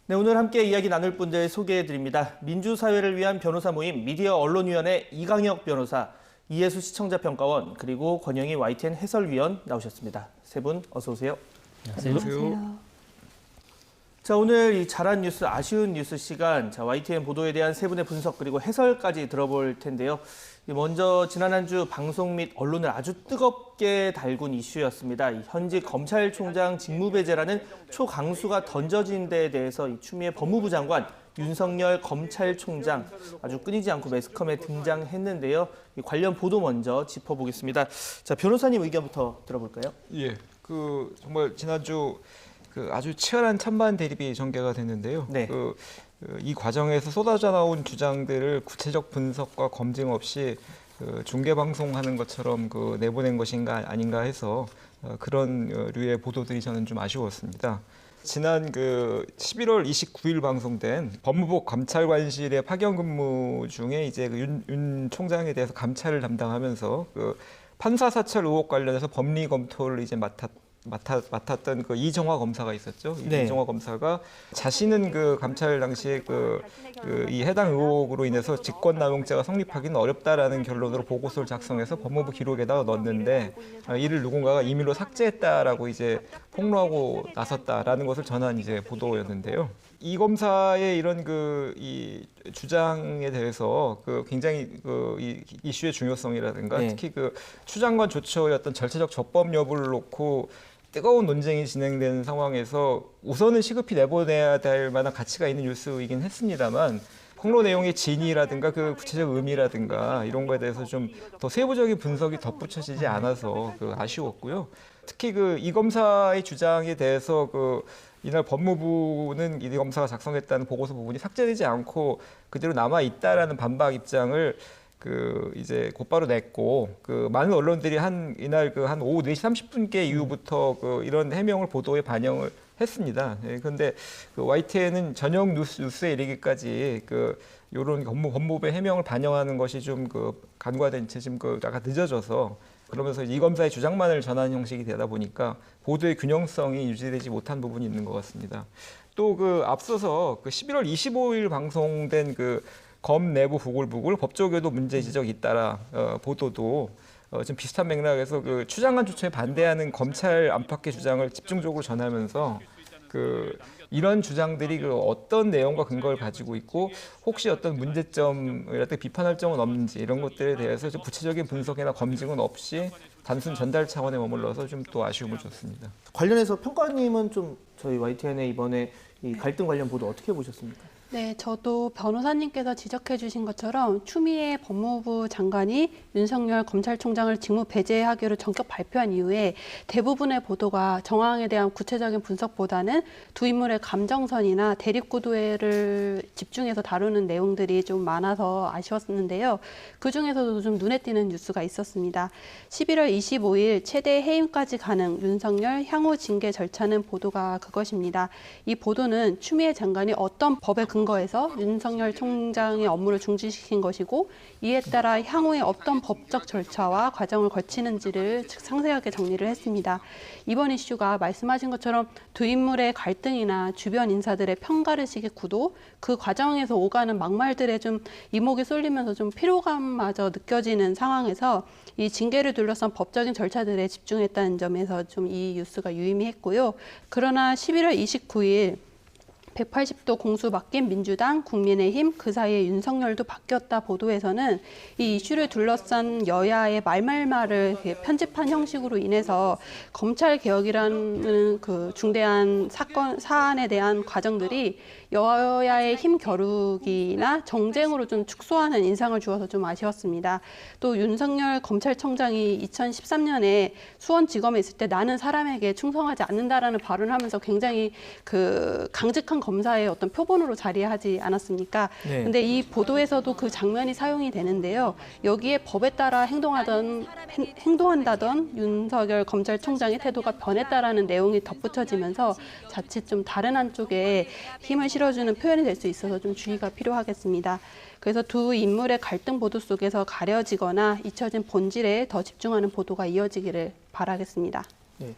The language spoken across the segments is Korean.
네, 오늘 함께 이야기 나눌 분들 소개해드립니다. 민주사회를 위한 변호사 모임 미디어 언론위원회 이강혁 변호사, 이혜수 시청자평가원, 그리고 권영희 YTN 해설위원 나오셨습니다. 세 분 어서 오세요. 안녕하세요. 자, 오늘 이 잘한 뉴스, 아쉬운 뉴스 시간, YTN 보도에 대한 세 분의 분석 그리고 해설까지 들어볼 텐데요. 먼저 지난 한 주 방송 및 언론을 아주 뜨겁게 달군 이슈였습니다. 이 현직 검찰총장 직무배제라는 초강수가 던져진 데에 대해서 이 추미애 법무부 장관, 윤석열 검찰총장 아주 끊이지 않고 매스컴에 등장했는데요. 이 관련 보도 먼저 짚어보겠습니다. 자, 변호사님 의견부터 들어볼까요? 예, 정말 지난주 아주 치열한 찬반 대립이 전개가 됐는데요. 네. 이 과정에서 쏟아져 나온 주장들을 구체적 분석과 검증 없이 중계 방송하는 것처럼 내보낸 것인가 아닌가 해서 그런 류의 보도들이 저는 좀 아쉬웠습니다. 지난 11월 29일 방송된 법무부 감찰관실의 파견 근무 중에 이제 윤 총장에 대해서 감찰을 담당하면서 판사 사찰 의혹 관련해서 법리 검토를 이제 맡았던 이정화 검사가 있었죠. 네. 이정화 검사가 자신은 감찰 당시에 이 해당 의혹으로 인해서 직권남용죄가 성립하기는 어렵다라는 결론으로 보고서를 작성해서 법무부 기록에다가 넣었는데 이를 누군가가 임의로 삭제했다라고 이제 폭로하고 나섰다라는 것을 전한 이제 보도였는데요. 이 검사의 이런 이 주장에 대해서 굉장히 이 이슈의 중요성이라든가 네. 특히 추 장관 조처의 어떤 절차적 적법 여부를 놓고 뜨거운 논쟁이 진행되는 상황에서 우선은 시급히 내보내야 될 만한 가치가 있는 뉴스이긴 했습니다만 폭로 내용의 진위라든가 구체적 의미라든가 이런 거에 대해서 좀 더 세부적인 분석이 덧붙여지지 않아서 아쉬웠고요. 특히 이 검사의 주장에 대해서 이날 법무부는 이 검사가 작성했다는 보고서 부분이 삭제되지 않고 그대로 남아 있다라는 반박 입장을 이제 곧바로 냈고 많은 언론들이 이날 한 오후 4시 30분께 이후부터 이런 해명을 보도에 반영을 했습니다. 그런데 YTN은 저녁 뉴스에 이르기까지 이런 법무부의 해명을 반영하는 것이 좀 간과된 채 지금 약간 늦어져서 그러면서 이 검사의 주장만을 전하는 형식이 되다 보니까 보도의 균형성이 유지되지 못한 부분이 있는 것 같습니다. 또 앞서서 11월 25일 방송된 검 내부 부글부글 법조계도 문제 지적이 잇따라 보도도 좀 비슷한 맥락에서 추 장관 조처에 반대하는 검찰 안팎의 주장을 집중적으로 전하면서 이런 주장들이 어떤 내용과 근거를 가지고 있고 혹시 어떤 문제점이라든가 비판할 점은 없는지 이런 것들에 대해서 좀 구체적인 분석이나 검증은 없이 단순 전달 차원에 머물러서 좀 또 아쉬움을 줬습니다. 관련해서 평가님은 좀 저희 YTN의 이번에 이 갈등 관련 보도 어떻게 보셨습니까? 네, 저도 변호사님께서 지적해 주신 것처럼 추미애 법무부 장관이 윤석열 검찰총장을 직무 배제하기로 전격 발표한 이후에 대부분의 보도가 정황에 대한 구체적인 분석보다는 두 인물의 감정선이나 대립구도를 집중해서 다루는 내용들이 좀 많아서 아쉬웠는데요. 그중에서도 좀 눈에 띄는 뉴스가 있었습니다. 11월 25일 최대 해임까지 가능 윤석열 향후 징계 절차는 보도가 그것입니다. 이 보도는 추미애 장관이 어떤 법에 근거해서 윤석열 총장의 업무를 중지시킨 것이고 이에 따라 향후에 어떤 법적 절차와 과정을 거치는지를 상세하게 정리를 했습니다. 이번 이슈가 말씀하신 것처럼 두 인물의 갈등이나 주변 인사들의 편가르식의 구도, 그 과정에서 오가는 막말들에 좀 이목이 쏠리면서 좀 피로감마저 느껴지는 상황에서 이 징계를 둘러싼 법적인 절차들에 집중했다는 점에서 좀 이 뉴스가 유의미했고요. 그러나 11월 29일 180도 공수 바뀐 민주당, 국민의힘, 그 사이에 윤석열도 바뀌었다 보도에서는 이 이슈를 둘러싼 여야의 말말말을 편집한 형식으로 인해서 검찰 개혁이라는 중대한 사안에 대한 과정들이 여야의 힘 겨루기나 정쟁으로 좀 축소하는 인상을 주어서 좀 아쉬웠습니다. 또 윤석열 검찰총장이 2013년에 수원지검에 있을 때 나는 사람에게 충성하지 않는다라는 발언을 하면서 굉장히 강직한 검사의 어떤 표본으로 자리하지 않았습니까? 네. 근데 이 보도에서도 그 장면이 사용이 되는데요. 여기에 법에 따라 행동한다던 윤석열 검찰총장의 태도가 변했다라는 내용이 덧붙여지면서 자칫 좀 다른 한쪽에 힘을 실어주는 표현이 될 수 있어서 좀 주의가 필요하겠습니다. 그래서 두 인물의 갈등 보도 속에서 가려지거나 잊혀진 본질에 더 집중하는 보도가 이어지기를 바라겠습니다. 네.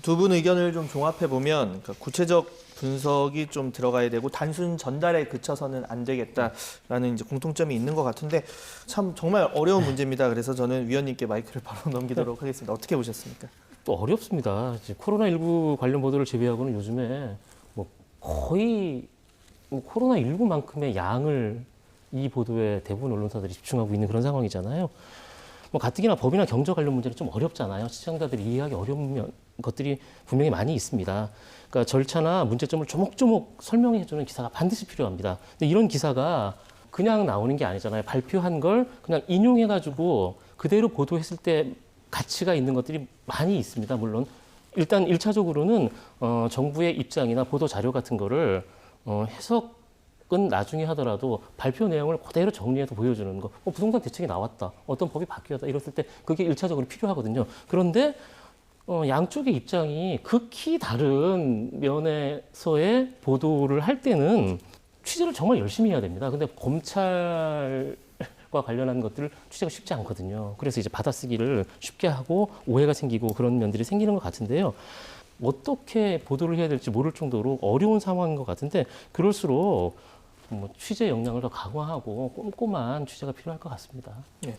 두 분 의견을 좀 종합해 보면 그러니까 구체적 분석이 좀 들어가야 되고 단순 전달에 그쳐서는 안 되겠다라는 이제 공통점이 있는 것 같은데 참 정말 어려운 문제입니다. 그래서 저는 위원님께 마이크를 바로 넘기도록 하겠습니다. 어떻게 보셨습니까? 또 어렵습니다. 이제 코로나19 관련 보도를 제외하고는 요즘에 뭐 거의 뭐 코로나19만큼의 양을 이 보도에 대부분 언론사들이 집중하고 있는 그런 상황이잖아요. 뭐 가뜩이나 법이나 경제 관련 문제는 좀 어렵잖아요. 시청자들이 이해하기 어려운 것들이 분명히 많이 있습니다. 그러니까 절차나 문제점을 조목조목 설명해주는 기사가 반드시 필요합니다. 근데 이런 기사가 그냥 나오는 게 아니잖아요. 발표한 걸 그냥 인용해가지고 그대로 보도했을 때 가치가 있는 것들이 많이 있습니다. 물론 일단 1차적으로는 정부의 입장이나 보도 자료 같은 거를 해석은 나중에 하더라도 발표 내용을 그대로 정리해서 보여주는 거. 부동산 대책이 나왔다. 어떤 법이 바뀌었다. 이랬을 때 그게 1차적으로 필요하거든요. 그런데 양쪽의 입장이 극히 다른 면에서의 보도를 할 때는 취재를 정말 열심히 해야 됩니다. 근데 검찰과 관련한 것들을 취재가 쉽지 않거든요. 그래서 이제 받아쓰기를 쉽게 하고 오해가 생기고 그런 면들이 생기는 것 같은데요. 어떻게 보도를 해야 될지 모를 정도로 어려운 상황인 것 같은데 그럴수록 뭐 취재 역량을 더 강화하고 꼼꼼한 취재가 필요할 것 같습니다. 네.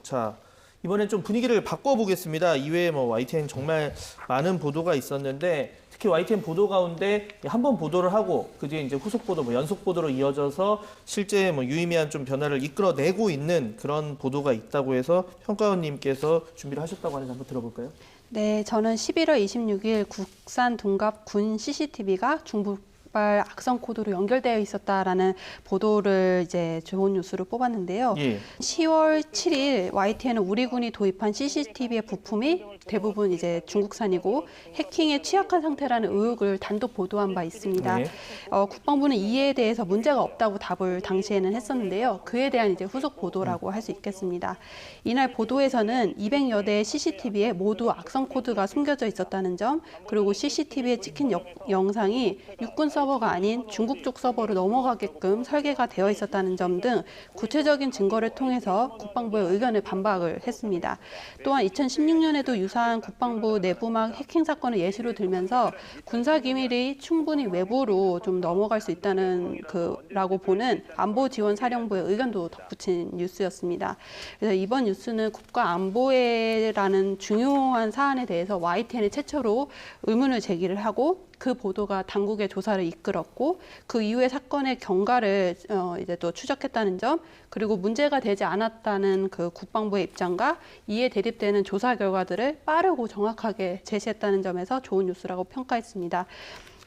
자, 이번엔 좀 분위기를 바꿔보겠습니다. 이외에 뭐 YTN 정말 많은 보도가 있었는데 특히 YTN 보도 가운데 한 번 보도를 하고 그 뒤에 이제 후속 보도, 뭐 연속 보도로 이어져서 실제 뭐 유의미한 좀 변화를 이끌어내고 있는 그런 보도가 있다고 해서 평가원님께서 준비를 하셨다고 하는데 한번 들어볼까요? 네, 저는 11월 26일 국산 둔갑 군 CCTV가 중국발 악성 코드로 연결되어 있었다라는 보도를 이제 좋은 뉴스로 뽑았는데요. 예. 10월 7일 YTN은 우리 군이 도입한 CCTV의 부품이 대부분 이제 중국산이고 해킹에 취약한 상태라는 의혹을 단독 보도한 바 있습니다. 네. 국방부는 이에 대해서 문제가 없다고 답을 당시에는 했었는데요. 그에 대한 이제 후속 보도라고 할 수 있겠습니다. 이날 보도에서는 200여 대의 CCTV에 모두 악성 코드가 숨겨져 있었다는 점, 그리고 CCTV에 찍힌 영상이 육군 서버가 아닌 중국 쪽 서버로 넘어가게끔 설계가 되어 있었다는 점 등 구체적인 증거를 통해서 국방부의 의견을 반박을 했습니다. 또한 2016년에도 유사한 국방부 내부막 해킹 사건을 예시로 들면서 군사 기밀이 충분히 외부로 좀 넘어갈 수 있다는 라고 보는 안보지원사령부의 의견도 덧붙인 뉴스였습니다. 그래서 이번 뉴스는 국가 안보에라는 중요한 사안에 대해서 YTN이 최초로 의문을 제기를 하고 그 보도가 당국의 조사를 이끌었고 그 이후에 사건의 경과를 이제 또 추적했다는 점, 그리고 문제가 되지 않았다는 그 국방부의 입장과 이에 대립되는 조사 결과들을 빠르고 정확하게 제시했다는 점에서 좋은 뉴스라고 평가했습니다.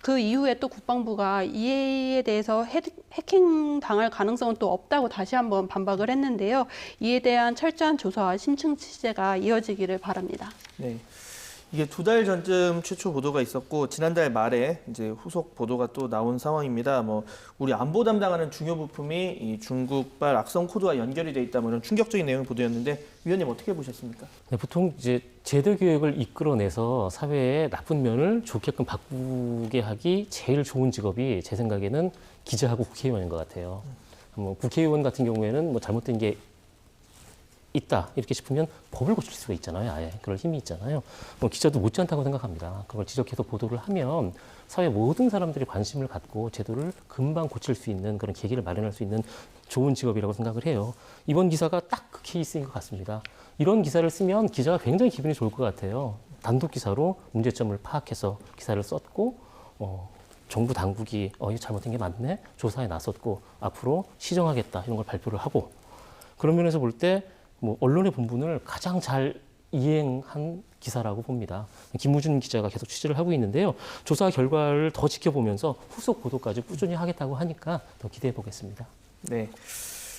그 이후에 또 국방부가 이에 대해서 해킹 당할 가능성은 또 없다고 다시 한번 반박을 했는데요. 이에 대한 철저한 조사와 심층 취재가 이어지기를 바랍니다. 네. 이게 2달 전쯤 최초 보도가 있었고 지난달 말에 이제 후속 보도가 또 나온 상황입니다. 뭐 우리 안보 담당하는 중요 부품이 이 중국발 악성 코드와 연결이 돼 있다, 뭐 이런 충격적인 내용의 보도였는데 위원님 어떻게 보셨습니까? 네, 보통 이제 제도 교육을 이끌어내서 사회의 나쁜 면을 좋게끔 바꾸게 하기 제일 좋은 직업이 제 생각에는 기자하고 국회의원인 것 같아요. 뭐 국회의원 같은 경우에는 뭐 잘못된 게 있다 이렇게 싶으면 법을 고칠 수가 있잖아요. 아예 그럴 힘이 있잖아요. 뭐 기자도 못지않다고 생각합니다. 그걸 지적해서 보도를 하면 사회 모든 사람들이 관심을 갖고 제도를 금방 고칠 수 있는 그런 계기를 마련할 수 있는 좋은 직업이라고 생각을 해요. 이번 기사가 딱 그 케이스인 것 같습니다. 이런 기사를 쓰면 기자가 굉장히 기분이 좋을 것 같아요. 단독 기사로 문제점을 파악해서 기사를 썼고 정부 당국이 이거 잘못된 게 맞네? 조사에 나섰고 앞으로 시정하겠다 이런 걸 발표를 하고, 그런 면에서 볼 때 뭐 언론의 본분을 가장 잘 이행한 기사라고 봅니다. 김우준 기자가 계속 취재를 하고 있는데요. 조사 결과를 더 지켜보면서 후속 보도까지 꾸준히 하겠다고 하니까 더 기대해 보겠습니다. 네,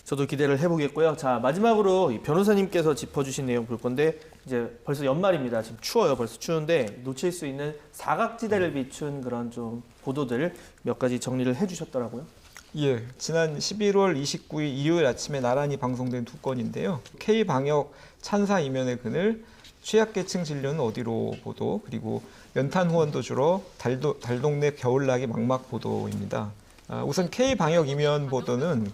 저도 기대를 해보겠고요. 자, 마지막으로 이 변호사님께서 짚어주신 내용 볼 건데 이제 벌써 연말입니다. 지금 추워요. 벌써 추운데 놓칠 수 있는 사각지대를 비춘 그런 좀 보도들 몇 가지 정리를 해주셨더라고요. 예, 지난 11월 29일 일요일 아침에 나란히 방송된 2건인데요. K방역 찬사 이면의 그늘, 취약계층 진료는 어디로 보도, 그리고 연탄 후원도 줄어 달동네 겨울나기 막막 보도입니다. 우선 K방역 이면 보도는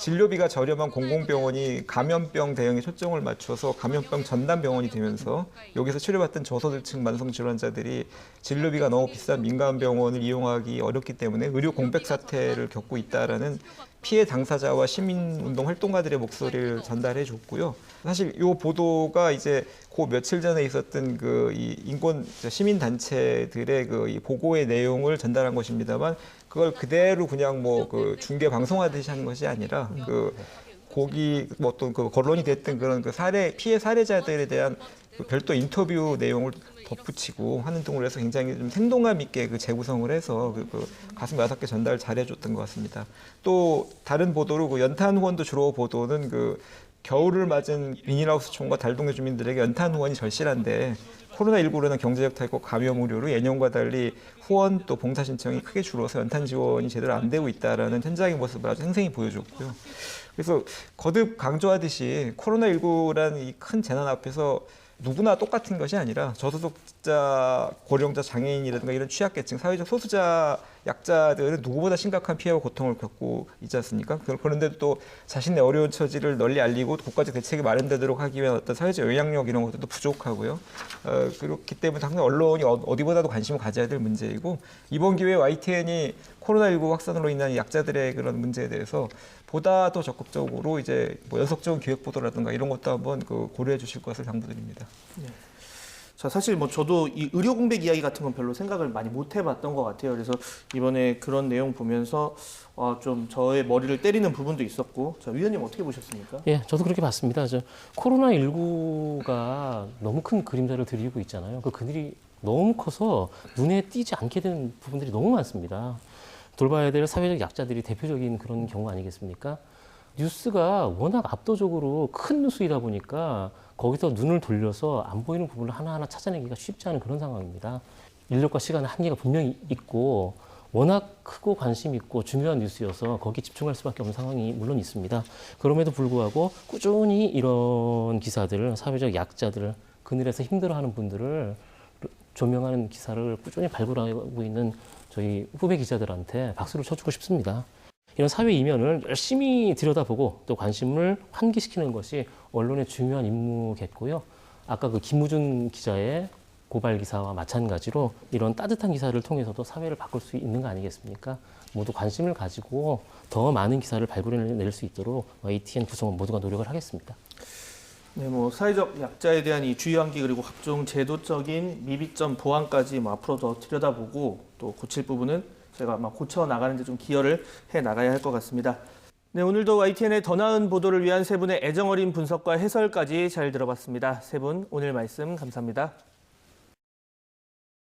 진료비가 저렴한 공공병원이 감염병 대응에 초점을 맞춰서 감염병 전담 병원이 되면서 여기서 치료받던 저소득층 만성 질환자들이 진료비가 너무 비싼 민간 병원을 이용하기 어렵기 때문에 의료 공백 사태를 겪고 있다라는 피해 당사자와 시민운동 활동가들의 목소리를 전달해 줬고요. 사실 이 보도가 이제 그 며칠 전에 있었던 그 이 인권 시민 단체들의 그 이 보고의 내용을 전달한 것입니다만 그걸 그대로 그냥 뭐 그 중계 방송하듯이 한 것이 아니라 그 거기 뭐 어떤 그 거론이 됐던 그런 그 피해 사례자들에 대한 그 별도 인터뷰 내용을 덧붙이고 하는 등으로 해서 굉장히 좀 생동감 있게 그 재구성을 해서 그 가슴 와닿게 전달을 잘해줬던 것 같습니다. 또 다른 보도로 그 연탄 후원도 주로 보도는 그 겨울을 맞은 비닐하우스 촌과 달동네 주민들에게 연탄 후원이 절실한데 코로나19로는 경제적 타격 감염 우려로 예년과 달리 후원 또 봉사 신청이 크게 줄어서 연탄 지원이 제대로 안 되고 있다라는 현장의 모습을 아주 생생히 보여줬고요. 그래서 거듭 강조하듯이 코로나19라는 이 큰 재난 앞에서 누구나 똑같은 것이 아니라 저소득자, 고령자, 장애인이라든가 이런 취약계층, 사회적 소수자, 약자들은 누구보다 심각한 피해와 고통을 겪고 있지 않습니까? 그런데 또 자신의 어려운 처지를 널리 알리고 국가적 대책이 마련되도록 하기 위한 어떤 사회적 영향력 이런 것들도 부족하고요. 그렇기 때문에 당연히 언론이 어디보다도 관심을 가져야 될 문제이고 이번 기회에 YTN이 코로나19 확산으로 인한 약자들의 그런 문제에 대해서 보다 더 적극적으로 이제 뭐 연속적인 기획 보도라든가 이런 것도 한번 그 고려해 주실 것을 당부드립니다. 네. 자, 사실 뭐 저도 이 의료 공백 이야기 같은 건 별로 생각을 많이 못 해봤던 것 같아요. 그래서 이번에 그런 내용 보면서 좀 저의 머리를 때리는 부분도 있었고, 자, 위원님 어떻게 보셨습니까? 예, 저도 그렇게 봤습니다. 코로나19가 너무 큰 그림자를 들이고 있잖아요. 그 그늘이 너무 커서 눈에 띄지 않게 된 부분들이 너무 많습니다. 돌봐야 될 사회적 약자들이 대표적인 그런 경우 아니겠습니까? 뉴스가 워낙 압도적으로 큰 뉴스이다 보니까 거기서 눈을 돌려서 안 보이는 부분을 하나하나 찾아내기가 쉽지 않은 그런 상황입니다. 인력과 시간의 한계가 분명히 있고 워낙 크고 관심 있고 중요한 뉴스여서 거기에 집중할 수밖에 없는 상황이 물론 있습니다. 그럼에도 불구하고 꾸준히 이런 기사들을 사회적 약자들, 그늘에서 힘들어하는 분들을 조명하는 기사를 꾸준히 발굴하고 있는 저희 후배 기자들한테 박수를 쳐주고 싶습니다. 이런 사회 이면을 열심히 들여다보고 또 관심을 환기시키는 것이 언론의 중요한 임무겠고요. 아까 그 김우준 기자의 고발 기사와 마찬가지로 이런 따뜻한 기사를 통해서도 사회를 바꿀 수 있는 거 아니겠습니까? 모두 관심을 가지고 더 많은 기사를 발굴해낼 수 있도록 YTN 구성원 모두가 노력을 하겠습니다. 네, 뭐 사회적 약자에 대한 이 주의 환기 그리고 각종 제도적인 미비점 보완까지 뭐 앞으로 더 들여다보고 또 고칠 부분은 저희가 아마 고쳐 나가는 데 좀 기여를 해 나가야 할 것 같습니다. 네, 오늘도 YTN의 더 나은 보도를 위한 세 분의 애정어린 분석과 해설까지 잘 들어봤습니다. 세 분 오늘 말씀 감사합니다.